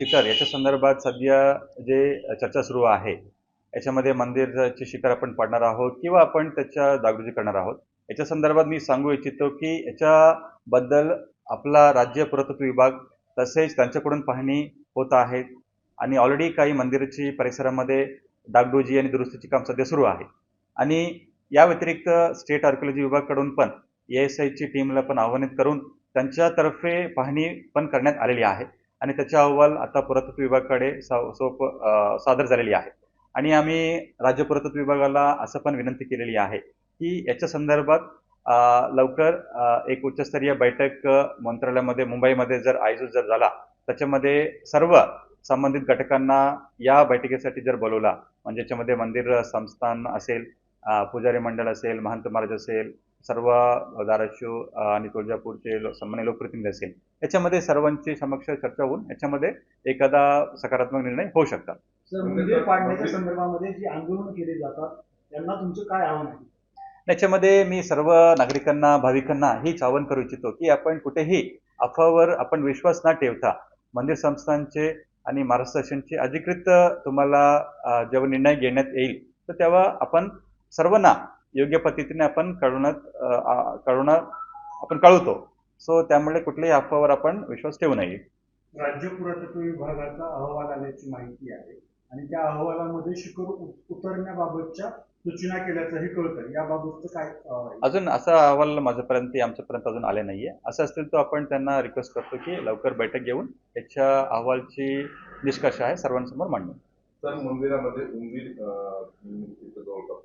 शिखर याच्या संदर्भात सध्या जे चर्चा सुरू आहे, याच्यामध्ये मंदिराचे शिखर आपण पाडणार आहोत किंवा आपण त्याच्या डागडुजी करणार आहोत. याच्या संदर्भात मी सांगू इच्छितो, की याच्याबद्दल आपला राज्य पुरातत्व विभाग तसेच त्यांच्याकडून पाहणी होत आहे आणि ऑलरेडी काही मंदिराची परिसरामध्ये डागडुजी आणि दुरुस्तीचे काम सध्या सुरू आहे. आणि या व्यतिरिक्त स्टेट आर्किओलॉजी विभागाकडून पण ASIची टीमला पण आव्हानित करून त्यांच्यातर्फे पाहणी पण करण्यात आलेली आहे. आणि त्याचा अहवाल आता पुरातत्व विभागाकडे सादर झालेली आहे. आणि आम्ही राज्य पुरातत्व विभागाला असं पण विनंती केलेली आहे, की याच्या संदर्भात लवकर एक उच्चस्तरीय बैठक मंत्रालयामध्ये मुंबईमध्ये जर आयोजित जर झाला, त्याच्यामध्ये सर्व संबंधित घटकांना या बैठकीसाठी जर बोलवला, म्हणजे याच्यामध्ये मंदिर संस्थान असेल, पुजारी मंडळ असेल, महंत महाराज असेल, सर्व धाराशिव आणि तुळजापूरचे सन्मान्य लोकप्रतिनिधी असेल, याच्यामध्ये सर्वांची समक्ष चर्चा होऊन याच्यामध्ये एखादा सकारात्मक निर्णय होऊ शकतात. सर, मंदिर पाडण्याच्या संदर्भामध्ये जी आंदोलन केली जातात त्यांना तुमचं काय आव्हान आहे? याच्यामध्ये मी सर्व नागरिकांना, भाविकांना हीच आवाहन करू इच्छितो, की आपण कुठेही अफवावर आपण विश्वास न ठेवता मंदिर संस्थांचे आणि महाराष्ट्र शासनाचे अधिकृत तुम्हाला जेव्हा निर्णय घेण्यात येईल, तर तेव्हा आपण सर्वांना योग्य पद्धतीने आपण आपण कळवतो. सो त्यामुळे कुठल्याही अफवावर आपण विश्वास ठेवू नये. राज्य पुरातत्व विभागाचा अहवाल आल्याची माहिती आहे आणि त्या अहवालामध्ये शिखर उतरण्याबाबतच्या सूचना केल्याचंही कळतं. याबाबतचं काय अजून असा अहवाल माझ्यापर्यंत आमच्यापर्यंत अजून आले नाहीये. असं असतील तर आपण त्यांना रिक्वेस्ट करतो, की लवकर बैठक घेऊन याच्या अहवालची निष्कर्ष आहे सर्वांसमोर मांडणं. सर, मंदिरामध्ये उंदीर जवळपास